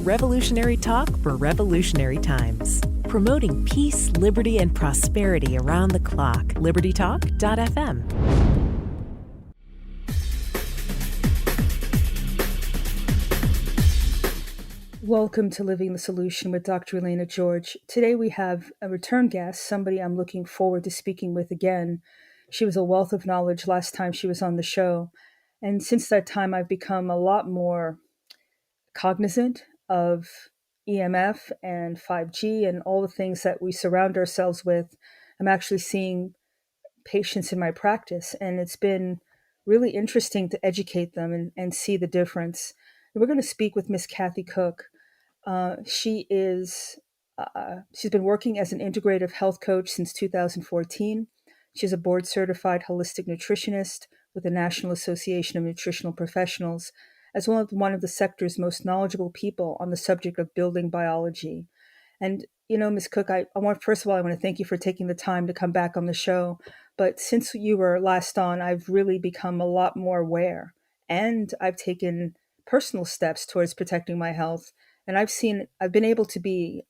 Revolutionary talk for revolutionary times. Promoting peace, liberty, and prosperity around the clock. LibertyTalk.fm. Welcome to Living the Solution with Dr. Elena George. Today we have a return guest, somebody I'm looking forward to speaking with again. She was a wealth of knowledge last time she was on the show. And since that time, I've become a lot more cognizant of EMF and 5G and all the things that we surround ourselves with. I'm actually seeing patients in my practice, and it's been really interesting to educate them and see the difference. And we're going to speak with Miss Cathy Cooke. She's been working as an integrative health coach since 2014. She's a board certified holistic nutritionist with the National Association of Nutritional Professionals, as well as one of the sector's most knowledgeable people on the subject of building biology. And, you know, Ms. Cooke, first of all, I want to thank you for taking the time to come back on the show. But since you were last on, I've really become a lot more aware, and I've taken personal steps towards protecting my health. And I've been able to be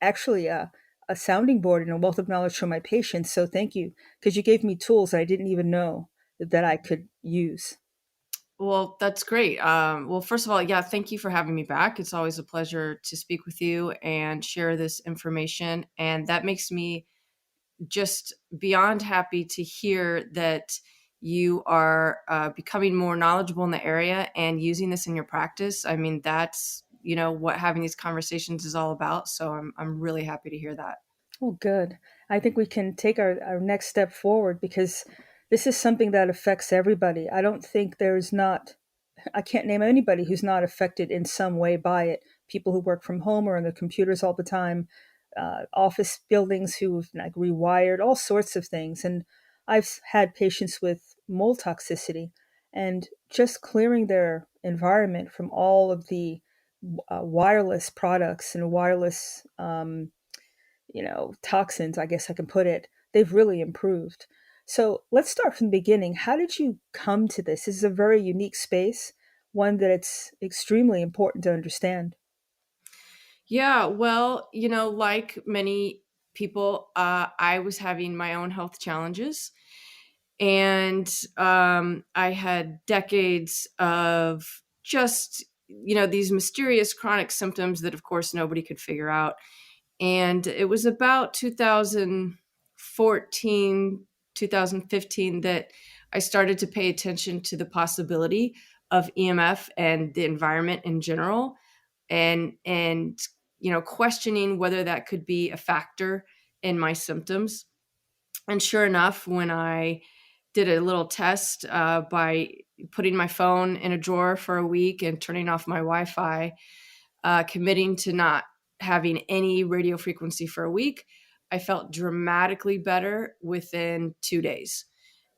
actually a sounding board and a wealth of knowledge for my patients. So thank you, because you gave me tools I didn't even know that I could use. Well, that's great. Well, first of all, yeah, thank you for having me back. It's always a pleasure to speak with you and share this information. And that makes me just beyond happy to hear that you are becoming more knowledgeable in the area and using this in your practice. I mean, that's, what having these conversations is all about. So I'm really happy to hear that. Well, good. I think we can take our next step forward, because this is something that affects everybody. I don't think I can't name anybody who's not affected in some way by it. People who work from home or on their computers all the time, office buildings who've like rewired, all sorts of things. And I've had patients with mold toxicity, and just clearing their environment from all of the wireless products and wireless toxins, I guess I can put it, they've really improved. So let's start from the beginning. How did you come to this? This is a very unique space, one that it's extremely important to understand. Yeah, well, like many people, I was having my own health challenges. And I had decades of just, these mysterious chronic symptoms that, of course, nobody could figure out. And it was about 2014, 2015 that I started to pay attention to the possibility of EMF and the environment in general, and questioning whether that could be a factor in my symptoms. And sure enough, when I did a little test by putting my phone in a drawer for a week and turning off my Wi-Fi, committing to not having any radio frequency for a week, I felt dramatically better within 2 days.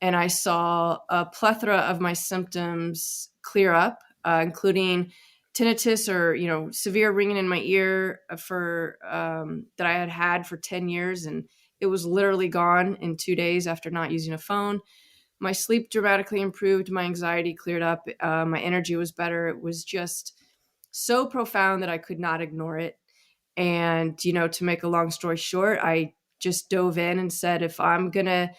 And I saw a plethora of my symptoms clear up, including tinnitus, or severe ringing in my ear for that I had for 10 years, and it was literally gone in 2 days after not using a phone. My sleep dramatically improved. My anxiety cleared up. My energy was better. It was just so profound that I could not ignore it. And, to make a long story short, I just dove in and said, if I'm going to,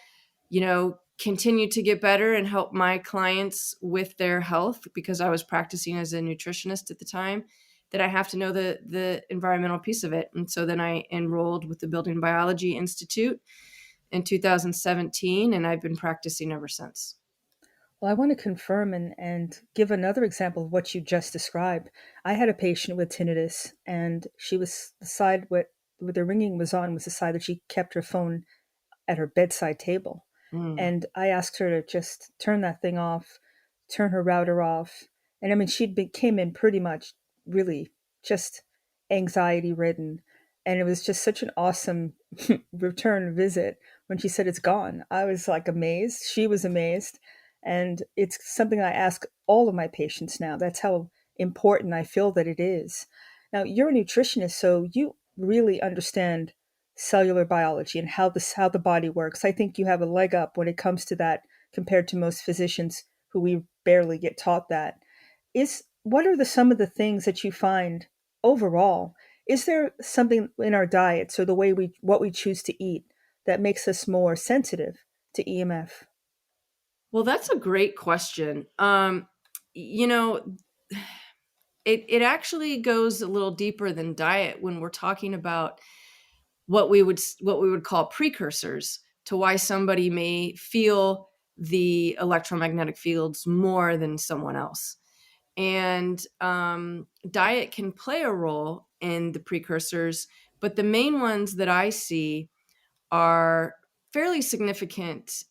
continue to get better and help my clients with their health, because I was practicing as a nutritionist at the time, that I have to know the environmental piece of it. And so then I enrolled with the Building Biology Institute in 2017, and I've been practicing ever since. Well, I want to confirm and give another example of what you just described. I had a patient with tinnitus, and she was the side where the ringing was on was the side that she kept her phone at her bedside table. And I asked her to just turn that thing off, turn her router off. And I mean, came in pretty much really just anxiety ridden. And it was just such an awesome return visit when she said it's gone. I was like amazed. She was amazed. And it's something I ask all of my patients now. That's how important I feel that it is. Now, you're a nutritionist, so you really understand cellular biology and how the body works. I think you have a leg up when it comes to that compared to most physicians who we barely get taught that. What are some of the things that you find overall, is there something in our diets or the way what we choose to eat that makes us more sensitive to EMF? Well, that's a great question. You know, it actually goes a little deeper than diet when we're talking about what we would call precursors to why somebody may feel the electromagnetic fields more than someone else. And diet can play a role in the precursors, but the main ones that I see are fairly significant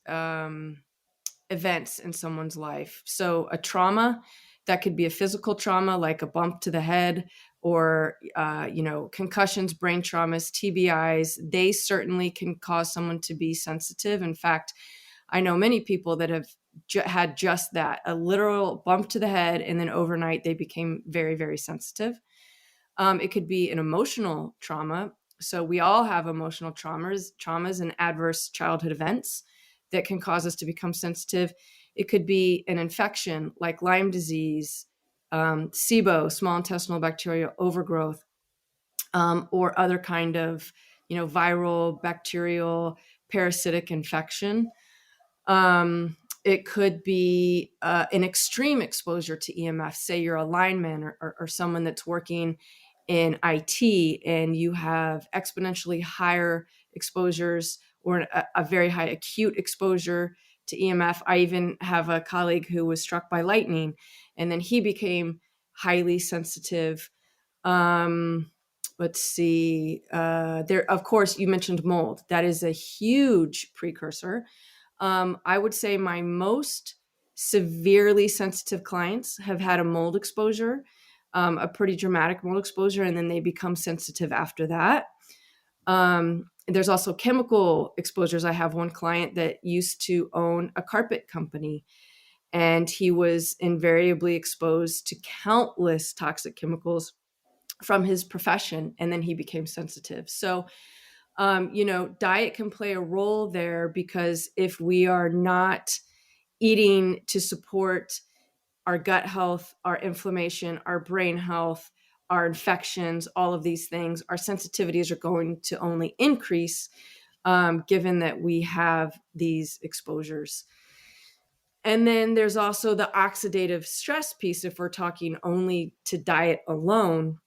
events in someone's life. So a trauma, that could be a physical trauma like a bump to the head, or concussions, brain traumas, TBIs. They certainly can cause someone to be sensitive. In fact, I know many people that have had just that, a literal bump to the head, and then overnight they became very, very sensitive. It could be an emotional trauma. So we all have emotional traumas and adverse childhood events that can cause us to become sensitive. It could be an infection like Lyme disease, SIBO, small intestinal bacterial overgrowth, or other kind of, viral, bacterial, parasitic infection. It could be an extreme exposure to EMF. Say you're a lineman or someone that's working in IT and you have exponentially higher exposures or a very high acute exposure to EMF. I even have a colleague who was struck by lightning and then he became highly sensitive. Um, let's see. There, of course, you mentioned mold. That is a huge precursor. I would say my most severely sensitive clients have had a mold exposure, a pretty dramatic mold exposure, and then they become sensitive after that. There's also chemical exposures. I have one client that used to own a carpet company, and he was invariably exposed to countless toxic chemicals from his profession, and then he became sensitive. So diet can play a role there, because if we are not eating to support our gut health, our inflammation, our brain health, our infections, all of these things, our sensitivities are going to only increase, given that we have these exposures. And then there's also the oxidative stress piece. If we're talking only to diet alone,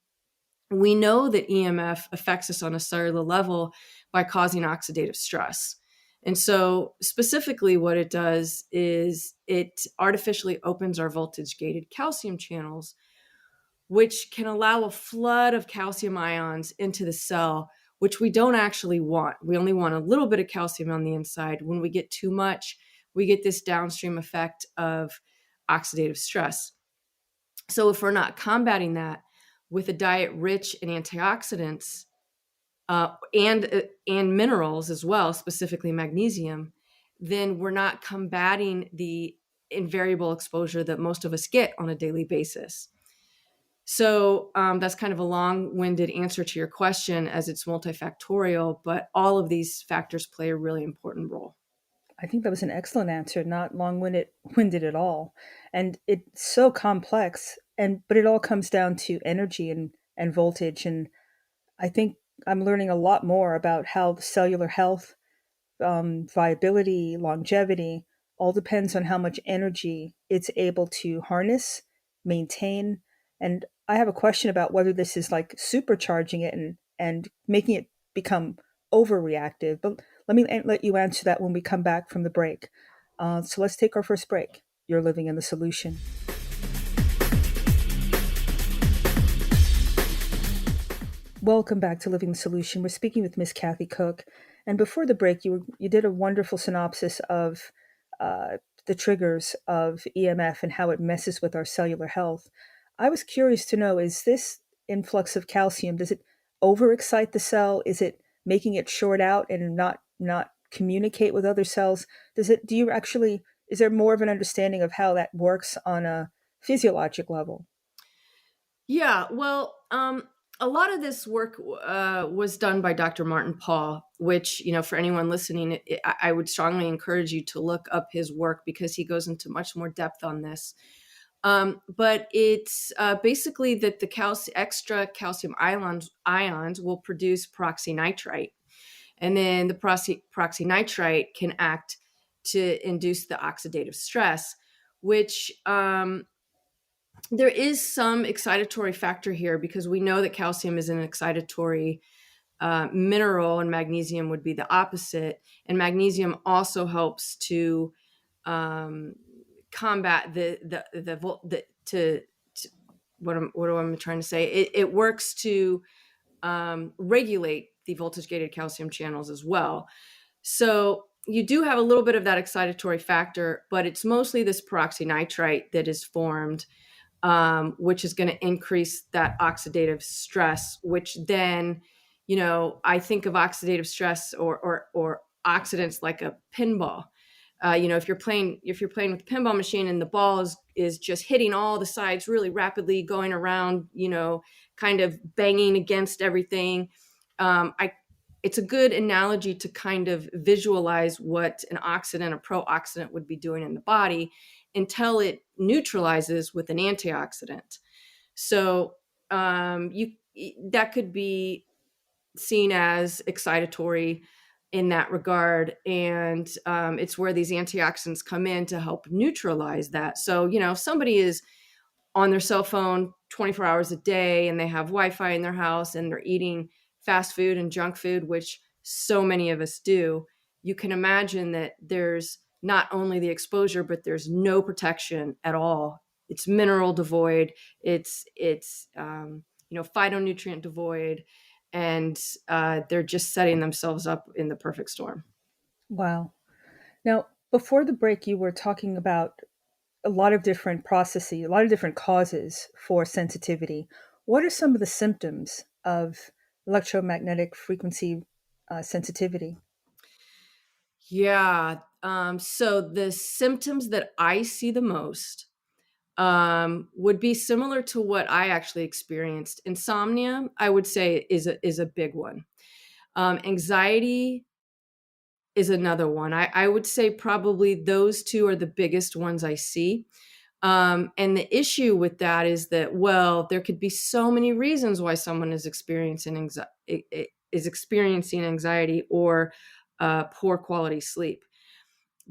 we know that EMF affects us on a cellular level by causing oxidative stress. And so specifically what it does is it artificially opens our voltage gated calcium channels, which can allow a flood of calcium ions into the cell, which we don't actually want. We only want a little bit of calcium on the inside. When we get too much, we get this downstream effect of oxidative stress. So if we're not combating that with a diet rich in antioxidants, and minerals as well, specifically magnesium, then we're not combating the invariable exposure that most of us get on a daily basis. So that's kind of a long-winded answer to your question, as it's multifactorial, but all of these factors play a really important role. I think that was an excellent answer, not long-winded at all. And it's so complex, but it all comes down to energy and voltage. And I think I'm learning a lot more about how the cellular health, viability, longevity, all depends on how much energy it's able to harness, maintain. And I have a question about whether this is like supercharging it and making it become overreactive. But let you answer that when we come back from the break. So let's take our first break. You're living in the solution. Welcome back to Living the Solution. We're speaking with Miss Cathy Cooke, and before the break, you did a wonderful synopsis of the triggers of EMF and how it messes with our cellular health. I was curious to know: is this influx of calcium, does it overexcite the cell? Is it making it short out and not communicate with other cells? Do you actually? Is there more of an understanding of how that works on a physiologic level? Yeah, well, a lot of this work was done by Dr. Martin Paul, which, for anyone listening, I would strongly encourage you to look up his work, because he goes into much more depth on this. But it's basically that the extra calcium ions will produce peroxynitrite. And then the peroxynitrite can act to induce the oxidative stress, which there is some excitatory factor here because we know that calcium is an excitatory mineral and magnesium would be the opposite. And magnesium also helps to combat what am I trying to say? It works to regulate the voltage gated calcium channels as well. So you do have a little bit of that excitatory factor, but it's mostly this peroxynitrite that is formed, which is going to increase that oxidative stress, which then, I think of oxidative stress or oxidants like a pinball. If you're playing with the pinball machine and the ball is just hitting all the sides really rapidly, going around, kind of banging against everything. It's a good analogy to kind of visualize what an oxidant, a pro-oxidant would be doing in the body until it neutralizes with an antioxidant. So that could be seen as excitatory in that regard. And it's where these antioxidants come in to help neutralize that. So, if somebody is on their cell phone 24 hours a day and they have Wi-Fi in their house and they're eating fast food and junk food, which so many of us do, you can imagine that there's not only the exposure, but there's no protection at all. It's mineral devoid. It's phytonutrient devoid. And they're just setting themselves up in the perfect storm. Wow. Now, before the break, you were talking about a lot of different processes, a lot of different causes for sensitivity. What are some of the symptoms of electromagnetic frequency sensitivity? Yeah. So the symptoms that I see the most would be similar to what I actually experienced. Insomnia, I would say, is a big one. Anxiety is another one. I would say probably those two are the biggest ones I see. And the issue with that is that, well, there could be so many reasons why someone is experiencing anxiety or poor quality sleep.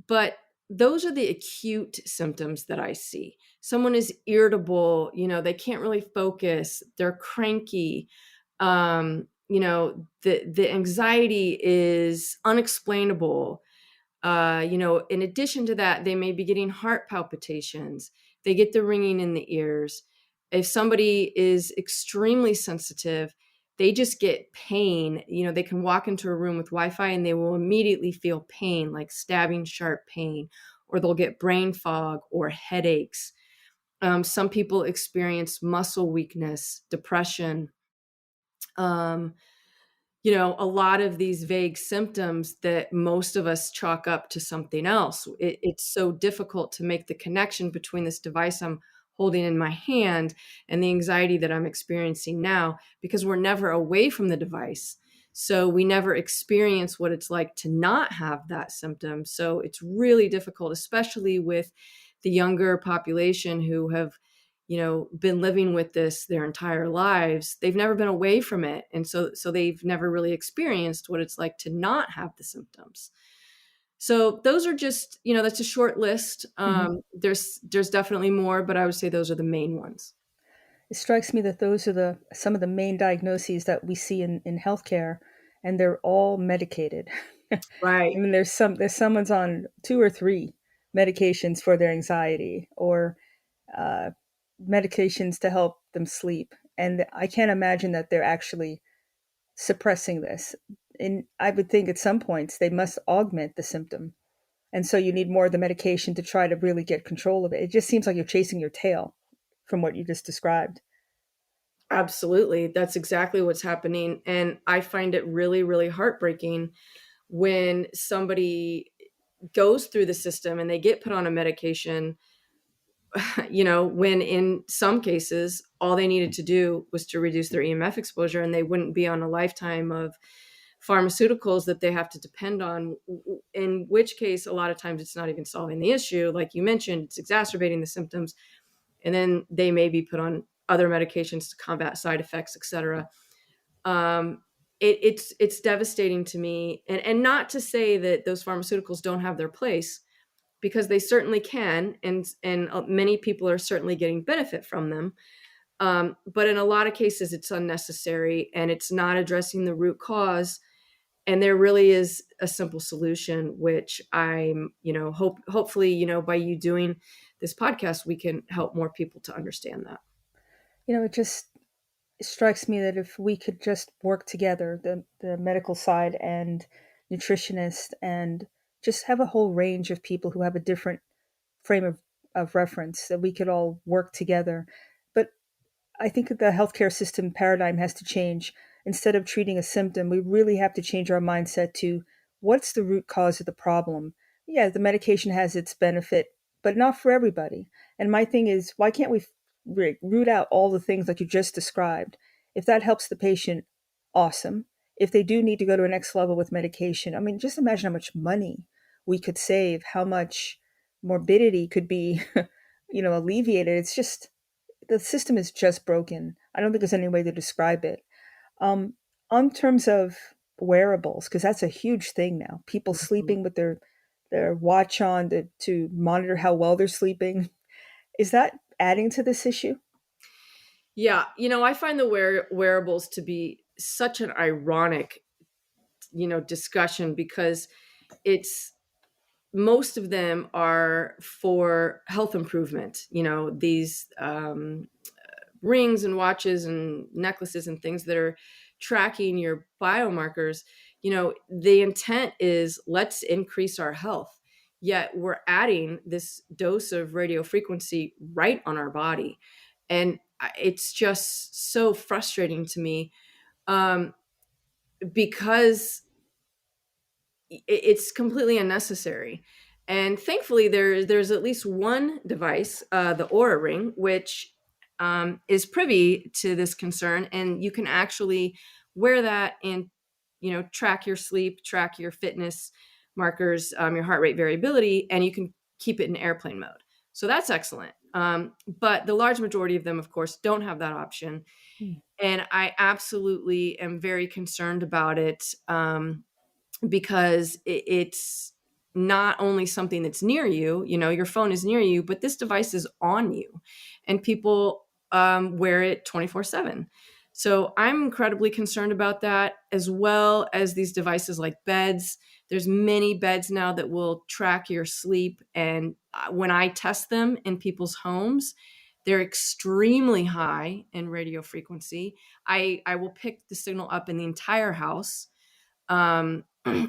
But those are the acute symptoms that I see. Someone is irritable, they can't really focus, they're cranky. The anxiety is unexplainable. In addition to that, they may be getting heart palpitations. They get the ringing in the ears. If somebody is extremely sensitive, they just get pain. They can walk into a room with Wi-Fi and they will immediately feel pain, like stabbing sharp pain, or they'll get brain fog or headaches. Some people experience muscle weakness, depression. A lot of these vague symptoms that most of us chalk up to something else. It's so difficult to make the connection between this device I'm holding in my hand and the anxiety that I'm experiencing now, because we're never away from the device. So we never experience what it's like to not have that symptom. So it's really difficult, especially with the younger population who have been living with this their entire lives. They've never been away from it. And so they've never really experienced what it's like to not have the symptoms. So those are just, that's a short list. There's definitely more, but I would say those are the main ones. It strikes me that those are some of the main diagnoses that we see in healthcare, and they're all medicated. Right. I mean, there's someone's on 2 or 3 medications for their anxiety, or medications to help them sleep. And I can't imagine that they're actually suppressing this. And I would think at some points they must augment the symptom. And so you need more of the medication to try to really get control of it. It just seems like you're chasing your tail from what you just described. Absolutely. That's exactly what's happening. And I find it really, really heartbreaking when somebody goes through the system and they get put on a medication, when in some cases, all they needed to do was to reduce their EMF exposure and they wouldn't be on a lifetime of pharmaceuticals that they have to depend on, in which case, a lot of times it's not even solving the issue. Like you mentioned, it's exacerbating the symptoms. and then they may be put on other medications to combat side effects, et cetera. It's devastating to me, and not to say that those pharmaceuticals don't have their place, because they certainly can, and many people are certainly getting benefit from them. But in a lot of cases, it's unnecessary, and it's not addressing the root cause. And there really is a simple solution, which I'm, hopefully, by you doing this podcast, we can help more people to understand that. It just strikes me that if we could just work together, the medical side and nutritionists, and just have a whole range of people who have a different frame of reference, that we could all work together. But I think that the healthcare system paradigm has to change. Instead of treating a symptom, we really have to change our mindset to what's the root cause of the problem. Yeah, the medication has its benefit, but not for everybody. And my thing is, why can't we root out all the things like you just described? If that helps the patient, awesome. If they do need to go to a next level with medication, I mean, just imagine how much money we could save, how much morbidity could be, alleviated. It's just, the system is just broken. I don't think there's any way to describe it. Um, on terms of wearables, because that's a huge thing now. People Mhm. sleeping with their watch on to monitor how well they're sleeping. Is that adding to this issue? Yeah, I find the wearables to be such an ironic, discussion, because it's most of them are for health improvement. These rings and watches and necklaces and things that are tracking your biomarkers. The intent is, let's increase our health. Yet we're adding this dose of radio frequency right on our body. And it's just so frustrating to me, um, because it's completely unnecessary. And thankfully, there's at least one device, the Aura Ring, which is privy to this concern, and you can actually wear that and track your sleep, track your fitness markers, your heart rate variability, and you can keep it in airplane mode. So that's excellent. But the large majority of them, of course, don't have that option, Hmm. and I absolutely am very concerned about it. Because it's not only something that's near you, your phone is near you, but this device is on you, and people wear it 24/7. So I'm incredibly concerned about that, as well as these devices like beds. There's many beds now that will track your sleep. And when I test them in people's homes, they're extremely high in radio frequency. I will pick the signal up in the entire house,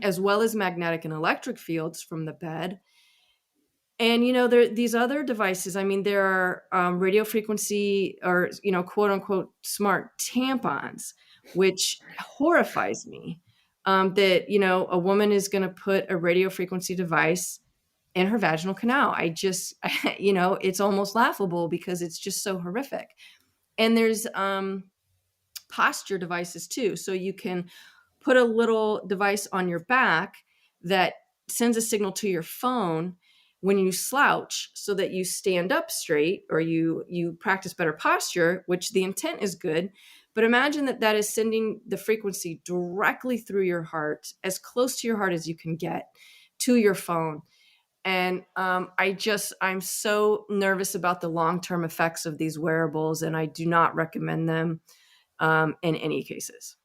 as well as magnetic and electric fields from the bed. And there these other devices. I mean, there are radio frequency, or quote unquote smart tampons, which horrifies me. That a woman is going to put a radio frequency device in her vaginal canal. I just it's almost laughable, because it's just so horrific. And there's posture devices too. So you can put a little device on your back that sends a signal to your phone when you slouch, so that you stand up straight, or you practice better posture, which the intent is good. But imagine that is sending the frequency directly through your heart, as close to your heart as you can get, to your phone. And I'm so nervous about the long-term effects of these wearables, and I do not recommend them in any cases.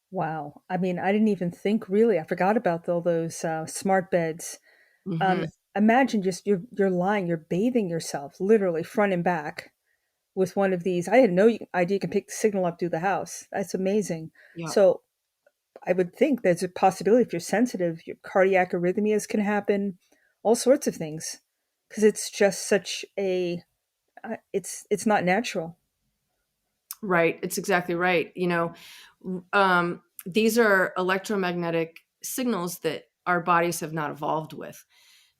Wow. I mean, I didn't even think, really. I forgot about all those smart beds. Um, Hmm. imagine just you're lying, you're bathing yourself literally front and back with one of these. I had no idea you can pick the signal up through the house. That's amazing. Yeah. So I would think there's a possibility, if you're sensitive, your cardiac arrhythmias can happen, all sorts of things, because it's just such a it's not natural. Right. It's exactly right. These are electromagnetic signals that our bodies have not evolved with.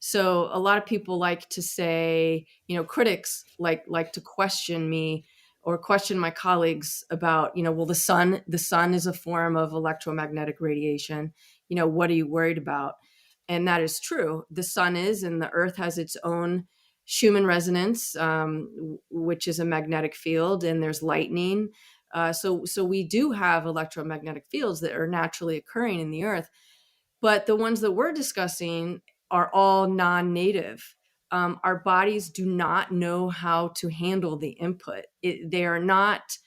So a lot of people like to say, critics like to question me, or question my colleagues about, well, the sun is a form of electromagnetic radiation. What are you worried about? And that is true. The sun is, and the earth has its own Schumann resonance, which is a magnetic field, and there's lightning. So we do have electromagnetic fields that are naturally occurring in the earth, but the ones that we're discussing are all non-native. Our bodies do not know how to handle the input. They are not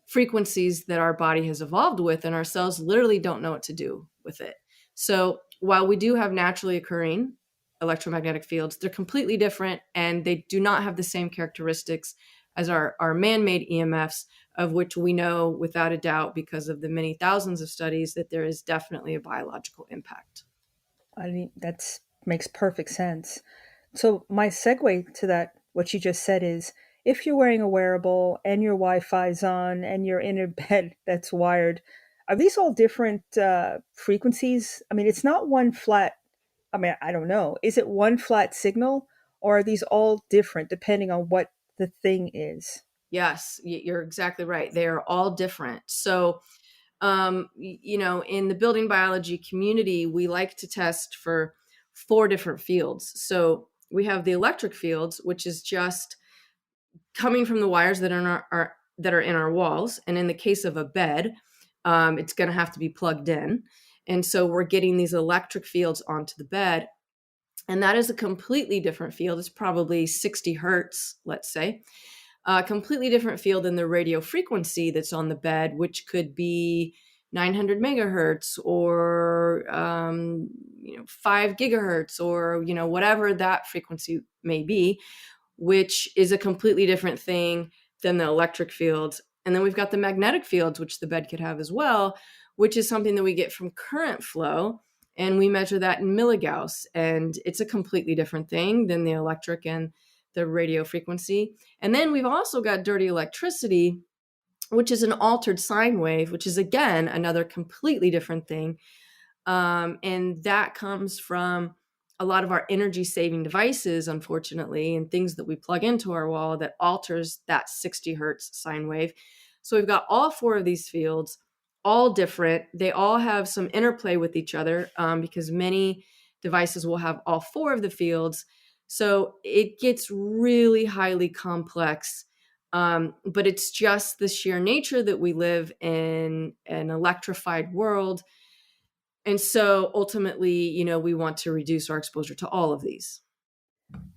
frequencies that our body has evolved with, and our cells literally don't know what to do with it. So while we do have naturally occurring electromagnetic fields, they're completely different, and they do not have the same characteristics as our man-made EMFs, of which we know without a doubt, because of the many thousands of studies, that there is definitely a biological impact. I mean, that makes perfect sense. So my segue to that, what you just said is, if you're wearing a wearable and your Wi-Fi's on and you're in a bed that's wired, are these all different frequencies? I mean, it's not one flat. I mean, I don't know. Is it one flat signal, or are these all different depending on what the thing is? Yes, you're exactly right. They are all different. So, in the building biology community, we like to test for 4 different fields. So we have the electric fields, which is just coming from the wires that are in our walls. And in the case of a bed, it's going to have to be plugged in. And so we're getting these electric fields onto the bed. And that is a completely different field. It's probably 60 hertz, let's say. A completely different field than the radio frequency that's on the bed, which could be 900 megahertz or 5 gigahertz, or whatever that frequency may be, which is a completely different thing than the electric fields. And then we've got the magnetic fields, which the bed could have as well, which is something that we get from current flow. And we measure that in milligauss. And it's a completely different thing than the electric and the radio frequency. And then we've also got dirty electricity, which is an altered sine wave, which is, again, another completely different thing. And that comes from a lot of our energy saving devices, unfortunately, and things that we plug into our wall that alters that 60 hertz sine wave. So we've got all 4 of these fields, all different. They all have some interplay with each other, because many devices will have all 4 of the fields. So it gets really highly complex. But it's just the sheer nature that we live in an electrified world. And so ultimately, we want to reduce our exposure to all of these.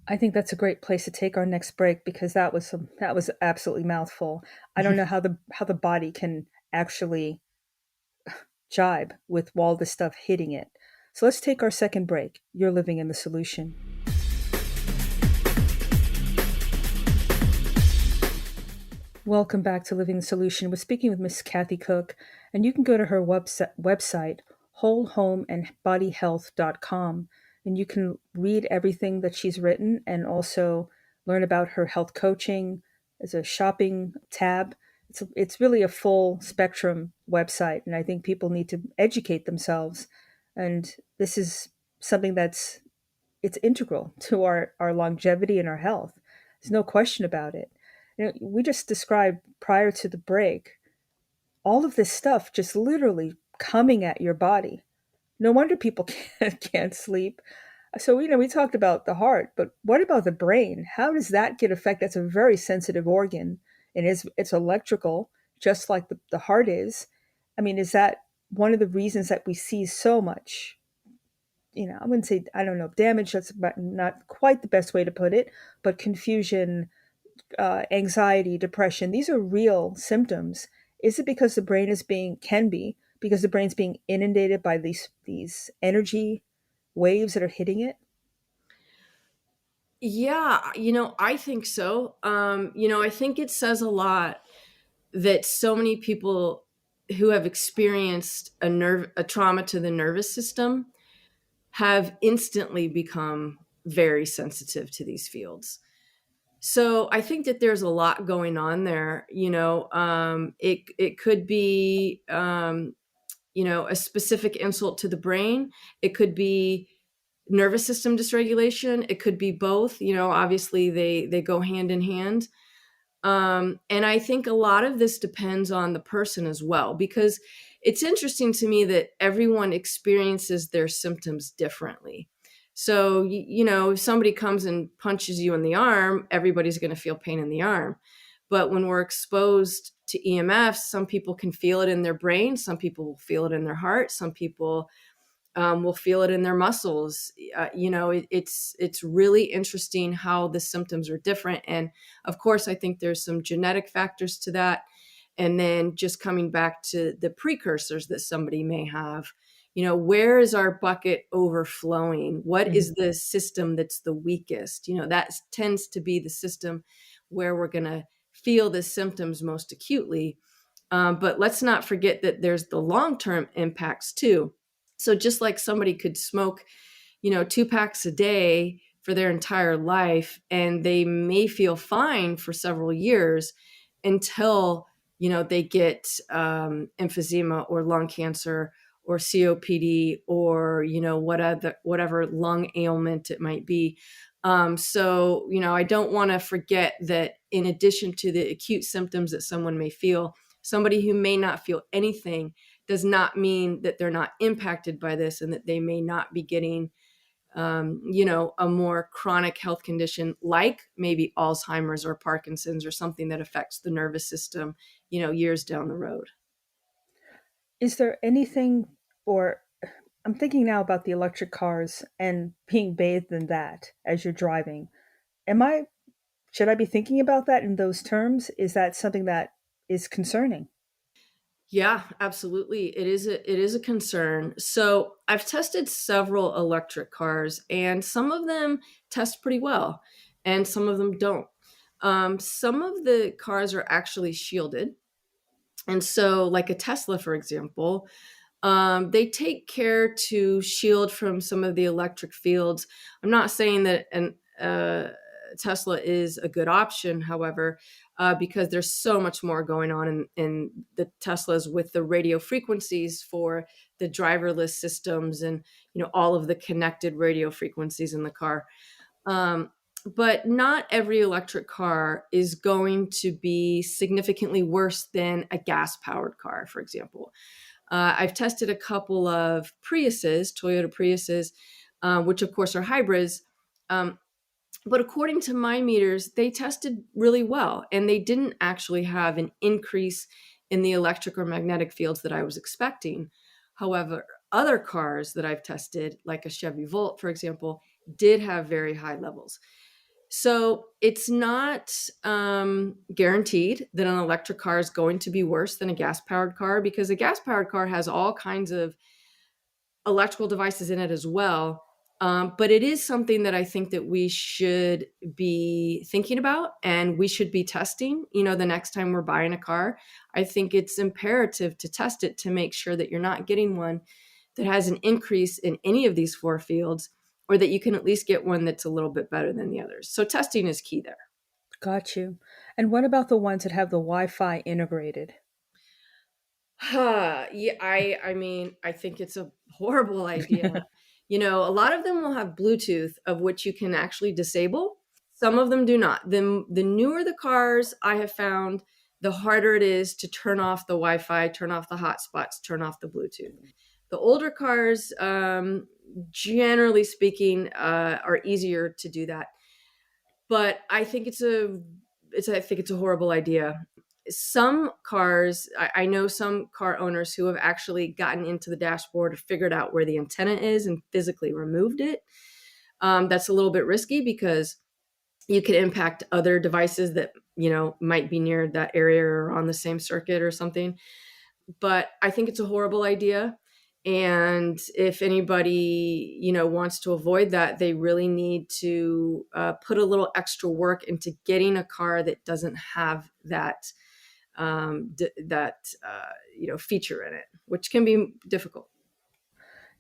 I think that's a great place to take our next break, because that was absolutely mouthful. I don't know how the body can actually jibe with all this stuff hitting it. So let's take our second break. You're living in the solution. Welcome back to Living the Solution. We're speaking with Miss Cathy Cooke, and you can go to her website, wholehomeandbodyhealth.com, and you can read everything that she's written and also learn about her health coaching. There's a shopping tab. It's really a full spectrum website, and I think people need to educate themselves. And this is something it's integral to our longevity and our health. There's no question about it. We just described prior to the break all of this stuff just literally coming at your body. No wonder people can't sleep. So, we talked about the heart, but what about the brain? How does that get affected? That's a very sensitive organ, and it's electrical, just like the heart is. I mean, is that one of the reasons that we see so much, I wouldn't say, I don't know, damage, that's not quite the best way to put it, but confusion, anxiety, depression, these are real symptoms. Is it because the brain because the brain's being inundated by these energy waves that are hitting it? Yeah, I think so. I think it says a lot that so many people who have experienced a trauma to the nervous system have instantly become very sensitive to these fields. So I think that there's a lot going on there. It could be, a specific insult to the brain. It could be nervous system dysregulation. It could be both. Obviously they go hand in hand. And I think a lot of this depends on the person as well, because it's interesting to me that everyone experiences their symptoms differently. So, if somebody comes and punches you in the arm, everybody's going to feel pain in the arm. But when we're exposed to EMFs, some people can feel it in their brain. Some people will feel it in their heart. Some people will feel it in their muscles. It's really interesting how the symptoms are different. And of course, I think there's some genetic factors to that. And then just coming back to the precursors that somebody may have, where is our bucket overflowing? What is the system that's the weakest? That tends to be the system where we're going to feel the symptoms most acutely. But let's not forget that there's the long-term impacts too. So just like somebody could smoke, 2 packs a day for their entire life, and they may feel fine for several years until, they get emphysema or lung cancer or COPD or, whatever lung ailment it might be. So, I don't want to forget that in addition to the acute symptoms that someone may feel, somebody who may not feel anything does not mean that they're not impacted by this and that they may not be getting, a more chronic health condition like maybe Alzheimer's or Parkinson's or something that affects the nervous system, years down the road. Is there anything, or I'm thinking now about the electric cars and being bathed in that as you're driving. Should I be thinking about that in those terms? Is that something that is concerning? Yeah, absolutely. It is a concern. So I've tested several electric cars, and some of them test pretty well, and some of them don't. Some of the cars are actually shielded, and so, like a Tesla, for example, they take care to shield from some of the electric fields. I'm not saying that an Tesla is a good option, however, because there's so much more going on in the Teslas with the radio frequencies for the driverless systems and all of the connected radio frequencies in the car. Um, but not every electric car is going to be significantly worse than a gas-powered car, for example. I've tested a couple of Priuses, Toyota Priuses, which of course are hybrids. Um, but according to my meters, they tested really well, and they didn't actually have an increase in the electric or magnetic fields that I was expecting. However, other cars that I've tested, like a Chevy Volt, for example, did have very high levels. So it's not guaranteed that an electric car is going to be worse than a gas powered car, because a gas powered car has all kinds of electrical devices in it as well. But it is something that I think that we should be thinking about, and we should be testing, the next time we're buying a car. I think it's imperative to test it to make sure that you're not getting one that has an increase in any of these 4 fields, or that you can at least get one that's a little bit better than the others. So testing is key there. Got you. And what about the ones that have the Wi-Fi integrated? Yeah, I mean, I think it's a horrible idea. A lot of them will have Bluetooth, of which you can actually disable. Some of them do not. The newer the cars, I have found, the harder it is to turn off the Wi-Fi, turn off the hotspots, turn off the Bluetooth. The older cars, generally speaking, are easier to do that. But I think it's a horrible idea. Some cars, I know some car owners who have actually gotten into the dashboard, figured out where the antenna is, and physically removed it. That's a little bit risky because you could impact other devices that might be near that area or on the same circuit or something. But I think it's a horrible idea. And if anybody, wants to avoid that, they really need to put a little extra work into getting a car that doesn't have that feature in it, which can be difficult.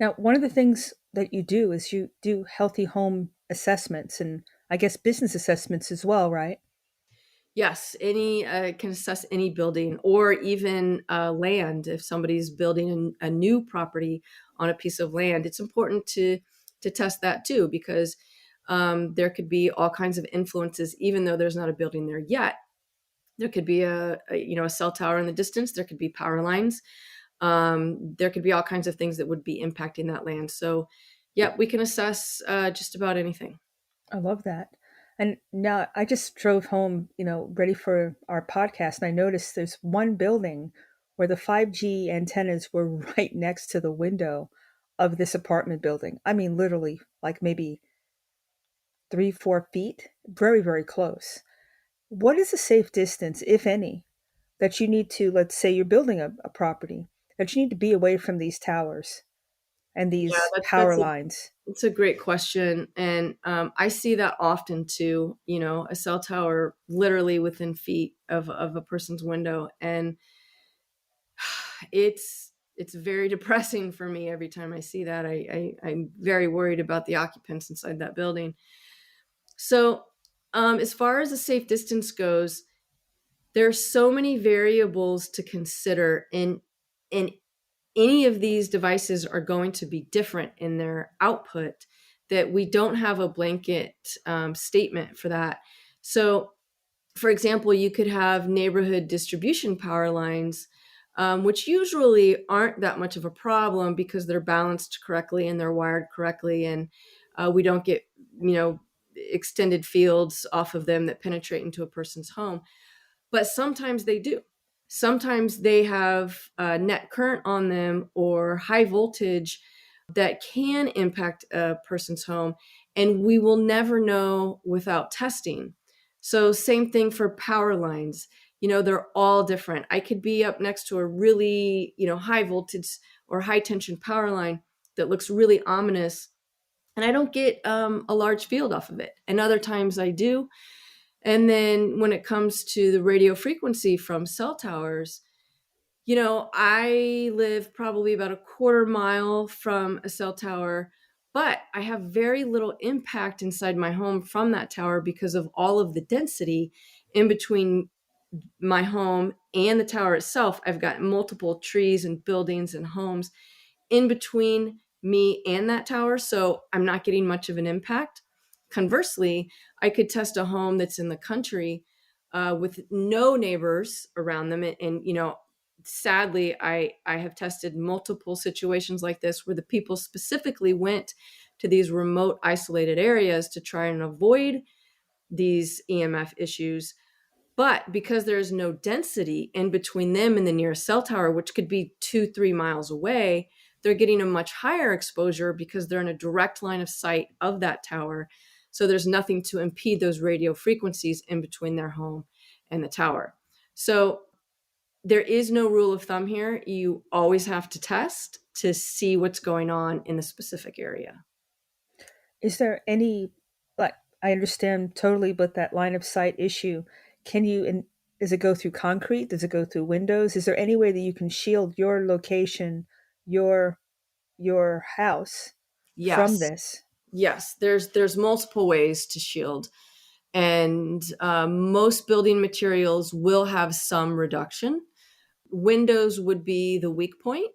Now, one of the things that you do is you do healthy home assessments and I guess business assessments as well, right? Yes, any can assess any building or even land. If somebody's building a new property on a piece of land, it's important to test that too, because there could be all kinds of influences, even though there's not a building there yet. There could be a cell tower in the distance. There could be power lines. There could be all kinds of things that would be impacting that land. So, yeah, we can assess just about anything. I love that. And now I just drove home, ready for our podcast, and I noticed there's one building where the 5G antennas were right next to the window of this apartment building. I mean, literally, like maybe 3, 4 feet, very, very close. What is a safe distance, if any, that you need to, let's say you're building a property, that you need to be away from these towers and Yeah, these power that's lines? it's a great question, and I see that often too. A cell tower literally within feet of a person's window, and it's very depressing for me every time I see that. I'm very worried about the occupants inside that building. So, as far as the safe distance goes, there are so many variables to consider, and any of these devices are going to be different in their output, that we don't have a blanket statement for that. So, for example, you could have neighborhood distribution power lines, which usually aren't that much of a problem because they're balanced correctly and they're wired correctly, and we don't get extended fields off of them that penetrate into a person's home. But sometimes they do. Sometimes they have net current on them or high voltage that can impact a person's home, and we will never know without testing. So, same thing for power lines. They're all different. I could be up next to a really, high voltage or high tension power line that looks really ominous, and I don't get a large field off of it. And other times I do. And then when it comes to the radio frequency from cell towers, I live probably about a quarter mile from a cell tower, but I have very little impact inside my home from that tower because of all of the density in between my home and the tower itself. I've got multiple trees and buildings and homes in between me and that tower, so I'm not getting much of an impact. Conversely, I could test a home that's in the country with no neighbors around them, and sadly, I have tested multiple situations like this where the people specifically went to these remote, isolated areas to try and avoid these EMF issues. But because there's no density in between them and the nearest cell tower, which could be 2, 3 miles away, they're getting a much higher exposure because they're in a direct line of sight of that tower. So there's nothing to impede those radio frequencies in between their home and the tower. So there is no rule of thumb here. You always have to test to see what's going on in the specific area. Is there any, like, I understand totally, but that line of sight issue, can you, and does it go through concrete? Does it go through windows? Is there any way that you can shield your location, your your house from Yes. this? Yes, there's multiple ways to shield, and most building materials will have some reduction. Windows would be the weak point,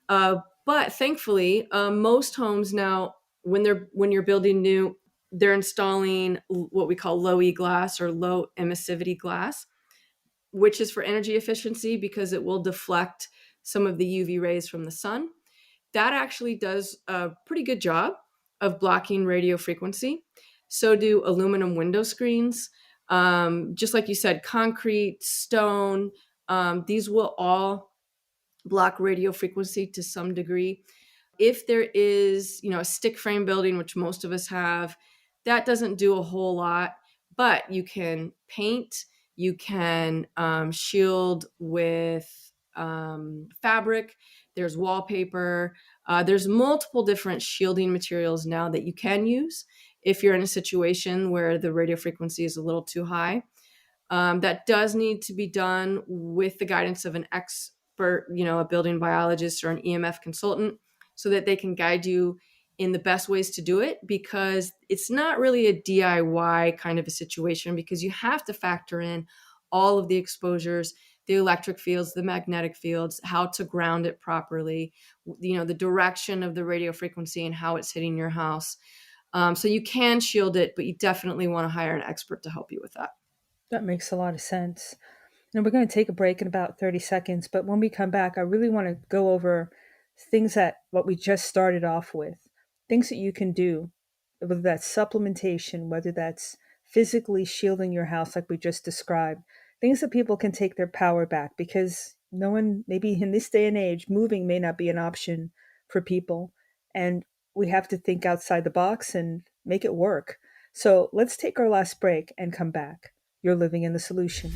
but thankfully, most homes now, when you're building new, they're installing what we call low E glass or low emissivity glass, which is for energy efficiency because it will deflect some of the UV rays from the sun. That actually does a pretty good job of blocking radio frequency. So do aluminum window screens. Just like you said, concrete, stone, these will all block radio frequency to some degree. If there is, a stick frame building, which most of us have, that doesn't do a whole lot, but you can paint, you can shield with fabric, there's wallpaper, there's multiple different shielding materials now that you can use if you're in a situation where the radio frequency is a little too high. That does need to be done with the guidance of an expert, a building biologist or an EMF consultant, so that they can guide you in the best ways to do it, because it's not really a DIY kind of a situation, because you have to factor in all of the exposures, the electric fields, the magnetic fields, how to ground it properly, the direction of the radio frequency and how it's hitting your house. So you can shield it, but you definitely want to hire an expert to help you with that. That makes a lot of sense. And we're going to take a break in about 30 seconds, but when we come back, I really want to go over things that what we just started off with. things that you can do, whether that's supplementation, whether that's physically shielding your house, like we just described, things that people can take their power back because no one, maybe in this day and age, moving may not be an option for people. And we have to think outside the box and make it work. So let's take our last break and come back. You're living in the solution.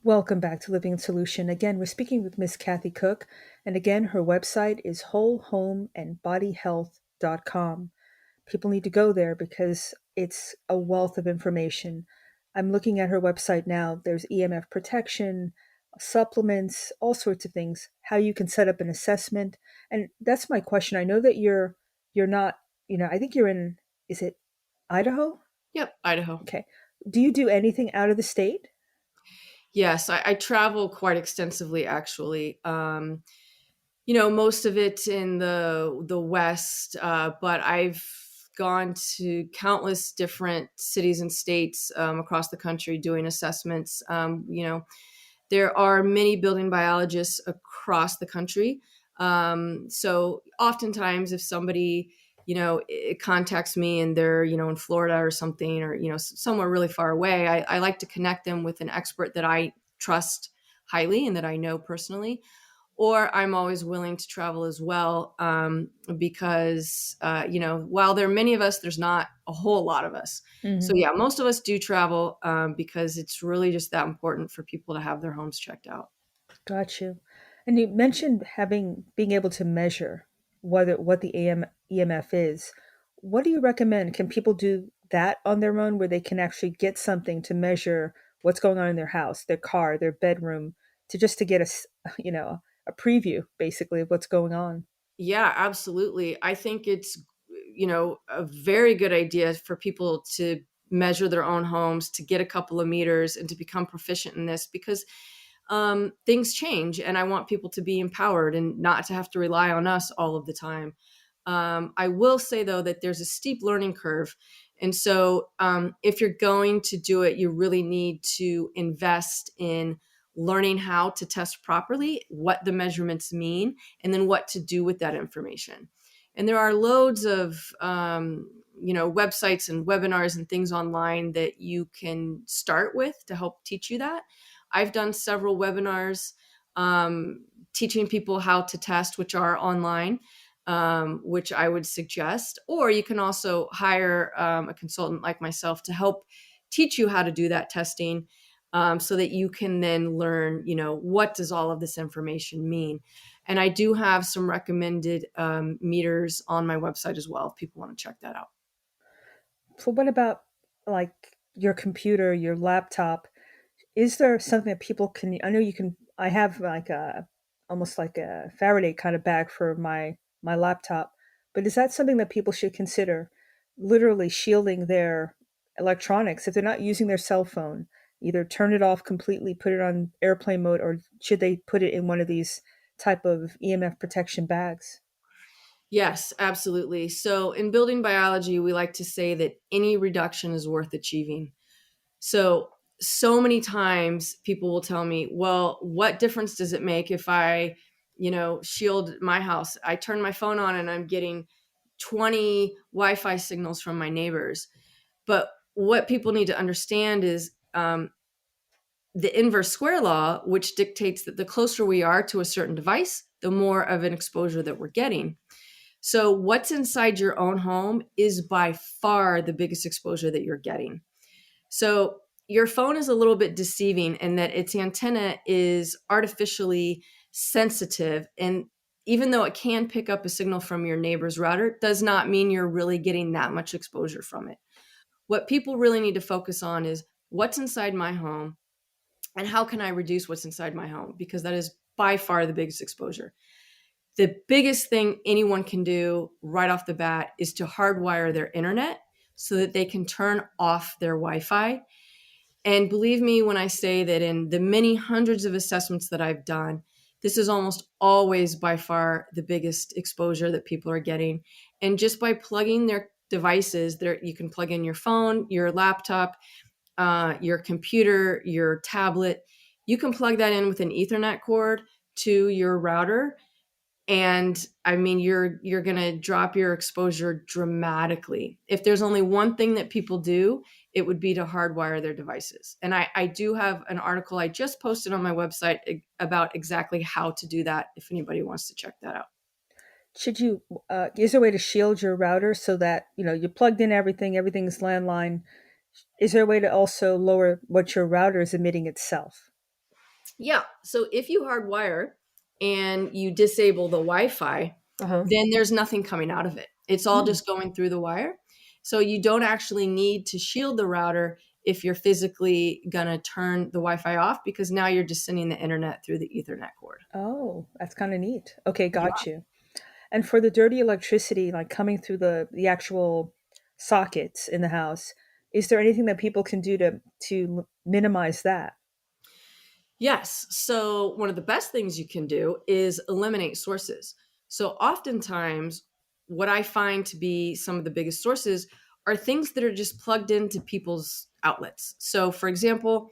Welcome back to Living in Solution. Again, we're speaking with Miss Cathy Cooke, and again, her website is wholehomeandbodyhealth.com. People need to go there because it's a wealth of information. I'm looking at her website now. There's EMF protection, supplements, all sorts of things, how you can set up an assessment. And that's my question. I know that you're not, I think you're in, is it Idaho? Yep, Idaho. Okay. Do you do anything out of the state? Yes, I travel quite extensively, actually. Most of it in the West, but I've gone to countless different cities and states across the country doing assessments. There are many building biologists across the country. So oftentimes if somebody, it contacts me and they're, in Florida or something, or, somewhere really far away, I like to connect them with an expert that I trust highly and that I know personally. Or I'm always willing to travel as well, because, while there are many of us, there's not a whole lot of us. So Mm-hmm. yeah, most of us do travel because it's really just that important for people to have their homes checked out. Got you. And you mentioned being able to measure what the EMF is. What do you recommend? Can people do that on their own where they can actually get something to measure what's going on in their house, their car, their bedroom, to get a preview basically of what's going on? Yeah, absolutely. I think it's, a very good idea for people to measure their own homes, to get a couple of meters and to become proficient in this because things change and I want people to be empowered and not to have to rely on us all of the time. I will say, though, that there's a steep learning curve. And so if you're going to do it, you really need to invest in learning how to test properly, what the measurements mean, and then what to do with that information. And there are loads of websites and webinars and things online that you can start with to help teach you that. I've done several webinars teaching people how to test, which are online, which I would suggest. Or you can also hire a consultant like myself to help teach you how to do that testing, so that you can then learn, what does all of this information mean? And I do have some recommended meters on my website as well, if people want to check that out. So what about like your computer, your laptop? Is there something that people can, I know you can, I have like almost like a Faraday kind of bag for my laptop, but is that something that people should consider, literally shielding their electronics if they're not using their cell phone? Either turn it off completely, put it on airplane mode, or should they put it in one of these type of EMF protection bags? Yes, absolutely. So in building biology, we like to say that any reduction is worth achieving. So many times people will tell me, well, what difference does it make if I, shield my house? I turn my phone on and I'm getting 20 Wi-Fi signals from my neighbors. But what people need to understand is the inverse square law, which dictates that the closer we are to a certain device, the more of an exposure that we're getting. So what's inside your own home is by far the biggest exposure that you're getting. So your phone is a little bit deceiving in that its antenna is artificially sensitive. And even though it can pick up a signal from your neighbor's router, does not mean you're really getting that much exposure from it. What people really need to focus on is what's inside my home and how can I reduce what's inside my home? Because that is by far the biggest exposure. The biggest thing anyone can do right off the bat is to hardwire their internet so that they can turn off their Wi-Fi. And believe me when I say that in the many hundreds of assessments that I've done, this is almost always by far the biggest exposure that people are getting. And just by plugging their devices, you can plug in your phone, your laptop, your computer, your tablet. You can plug that in with an Ethernet cord. to your router. And I mean, you're going to drop your exposure dramatically. If there's only one thing that people do, it would be to hardwire their devices. And I do have an article I just posted on my website about exactly how to do that if anybody wants to check that out. Should you, is there a way to shield your router so that, you plugged in everything, everything's landline? Is there a way to also lower what your router is emitting itself? Yeah. So if you hardwire and you disable the Wi-Fi, Uh-huh. then there's nothing coming out of it. It's all Hmm. just going through the wire. So you don't actually need to shield the router if you're physically going to turn the Wi-Fi off, because now you're just sending the internet through the Ethernet cord. Oh, that's kind of neat. Okay, Yeah. got you. And for the dirty electricity, like coming through the actual sockets in the house, is there anything that people can do to minimize that? Yes. So one of the best things you can do is eliminate sources. So oftentimes, what I find to be some of the biggest sources are things that are just plugged into people's outlets. So, for example,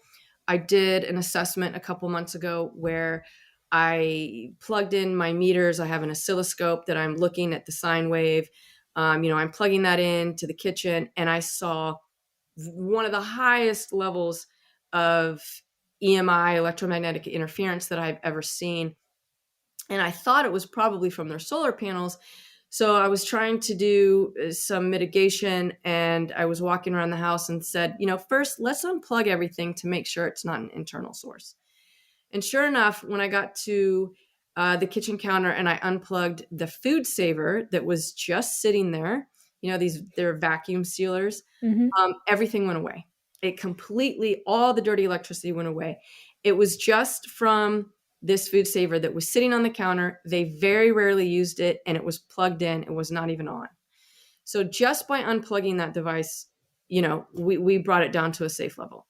I did an assessment a couple months ago where I plugged in my meters. I have an oscilloscope that I'm looking at the sine wave. I'm plugging that into the kitchen, and I saw one of the highest levels of EMI, electromagnetic interference, that I've ever seen. And I thought it was probably from their solar panels. So I was trying to do some mitigation, and I was walking around the house and said, first, let's unplug everything to make sure it's not an internal source. And sure enough, when I got to the kitchen counter and I unplugged the food saver that was just sitting there, they're vacuum sealers, Hmm. everything went away. It completely, all the dirty electricity went away. It was just from this food saver that was sitting on the counter. They very rarely used it, and it was plugged in. It was not even on. So just by unplugging that device, we brought it down to a safe level.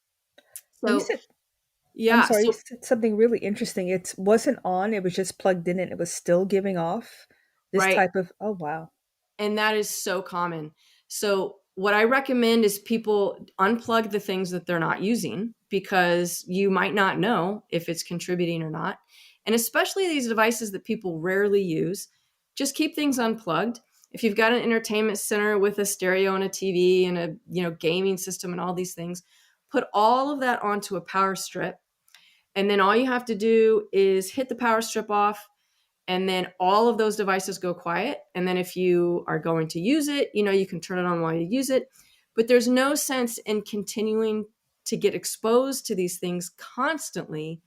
Now you So said, I'm yeah, sorry, you so said something really interesting. It wasn't on, it was just plugged in and it was still giving off this right. type of, oh, wow. And that is so common. So what I recommend is people unplug the things that they're not using, because you might not know if it's contributing or not. And especially these devices that people rarely use, just keep things unplugged. If you've got an entertainment center with a stereo and a TV and a, gaming system and all these things, put all of that onto a power strip. And then all you have to do is hit the power strip off, and then all of those devices go quiet. And then if you are going to use it, you can turn it on while you use it. But there's no sense in continuing to get exposed to these things constantly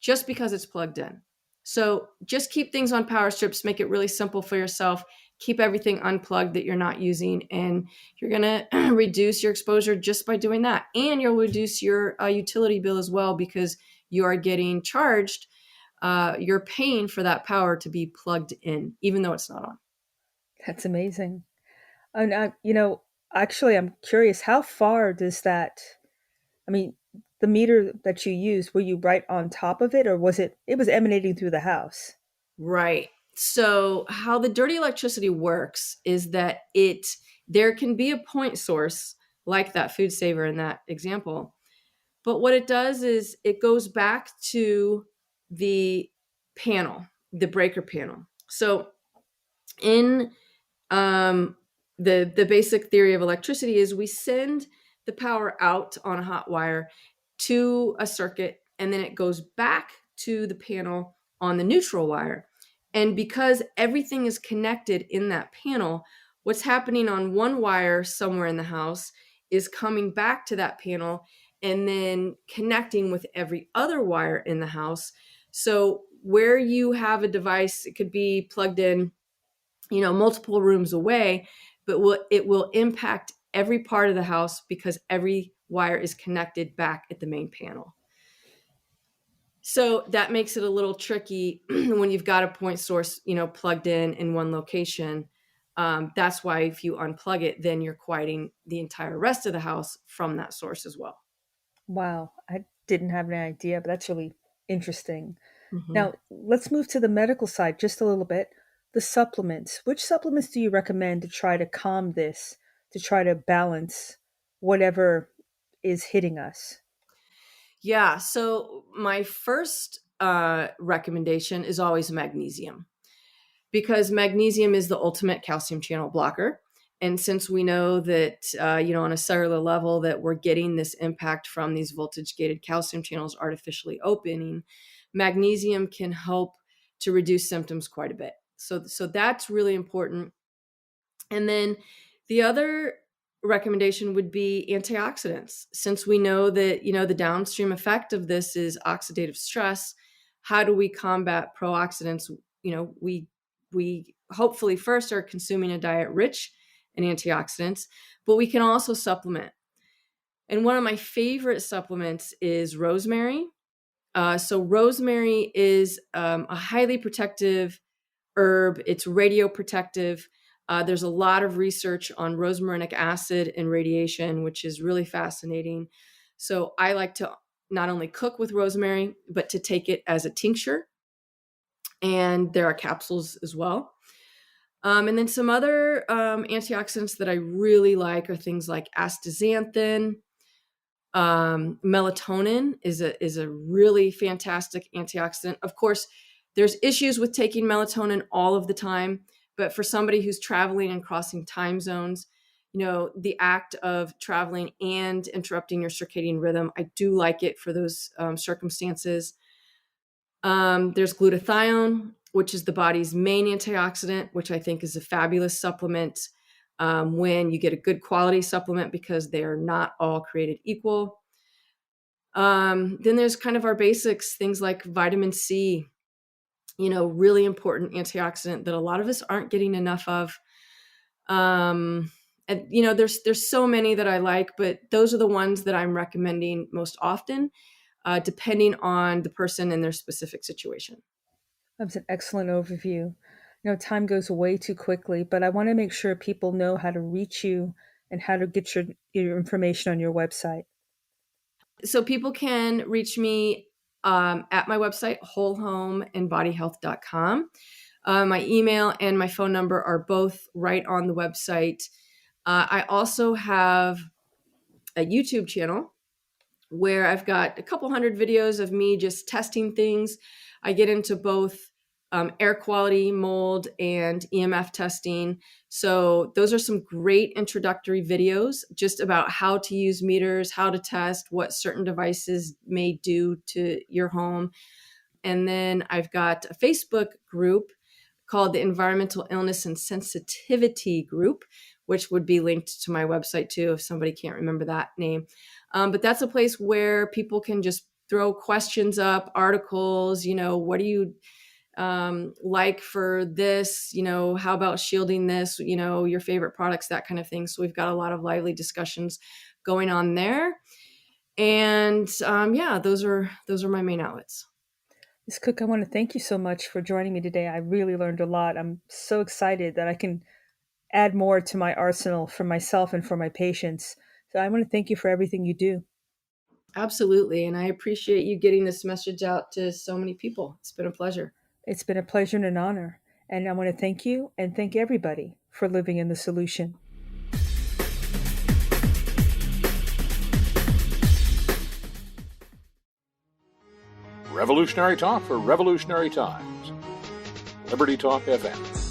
just because it's plugged in. So just keep things on power strips, make it really simple for yourself, keep everything unplugged that you're not using, and you're going to reduce your exposure just by doing that. And you'll reduce your utility bill as well, because you are getting charged, you're paying for that power to be plugged in, even though it's not on. That's amazing. And, actually, I'm curious, how far does that, I mean, the meter that you used, were you right on top of it, or it was emanating through the house? Right. So how the dirty electricity works is that there can be a point source like that food saver in that example. But what it does is it goes back to the panel, the breaker panel. So in um, the basic theory of electricity is we send the power out on a hot wire to a circuit, and then it goes back to the panel on the neutral wire. And because everything is connected in that panel, what's happening on one wire somewhere in the house is coming back to that panel and then connecting with every other wire in the house. So where you have a device, it could be plugged in, multiple rooms away, but it will impact every part of the house because every wire is connected back at the main panel. So that makes it a little tricky when you've got a point source, plugged in one location. That's why if you unplug it, then you're quieting the entire rest of the house from that source as well. Wow, I didn't have any idea, but that's really interesting. Mhm. Now, let's move to the medical side just a little bit. The supplements. Which supplements do you recommend to try to calm this, to try to balance whatever is hitting us? Yeah. So my first recommendation is always magnesium, because magnesium is the ultimate calcium channel blocker. And since we know that, on a cellular level that we're getting this impact from these voltage gated calcium channels artificially opening, magnesium can help to reduce symptoms quite a bit. So that's really important. And then the other recommendation would be antioxidants. Since we know that, the downstream effect of this is oxidative stress, how do we combat pro-oxidants? We hopefully first are consuming a diet rich in antioxidants, but we can also supplement. And one of my favorite supplements is rosemary. So rosemary is a highly protective herb. It's radioprotective. There's a lot of research on rosmarinic acid and radiation, which is really fascinating. So I like to not only cook with rosemary, but to take it as a tincture. And there are capsules as well. And then some other antioxidants that I really like are things like astaxanthin. Melatonin is a really fantastic antioxidant. Of course, there's issues with taking melatonin all of the time, but for somebody who's traveling and crossing time zones, the act of traveling and interrupting your circadian rhythm, I do like it for those circumstances. There's glutathione, which is the body's main antioxidant, which I think is a fabulous supplement when you get a good quality supplement, because they are not all created equal. Then there's kind of our basics, things like vitamin C, really important antioxidant that a lot of us aren't getting enough of. And, there's so many that I like, but those are the ones that I'm recommending most often, depending on the person and their specific situation. That's an excellent overview. Time goes way too quickly, but I want to make sure people know how to reach you and how to get your information on your website. So people can reach me at my website, wholehomeandbodyhealth.com. My email and my phone number are both right on the website. I also have a YouTube channel where I've got a couple hundred videos of me just testing things. I get into both air quality, mold, and EMF testing. So those are some great introductory videos just about how to use meters, how to test, what certain devices may do to your home. And then I've got a Facebook group called the Environmental Illness and Sensitivity Group, which would be linked to my website too, if somebody can't remember that name. But that's a place where people can just throw questions up, articles, what do you like for this, how about shielding this, your favorite products, that kind of thing. So we've got a lot of lively discussions going on there. And those are my main outlets. Ms. Cooke, I want to thank you so much for joining me today. I really learned a lot. I'm so excited that I can add more to my arsenal for myself and for my patients. So I want to thank you for everything you do. Absolutely. And I appreciate you getting this message out to so many people. It's been a pleasure. It's been a pleasure and an honor. And I want to thank you and thank everybody for living in the solution. Revolutionary talk for revolutionary times. Liberty Talk FM.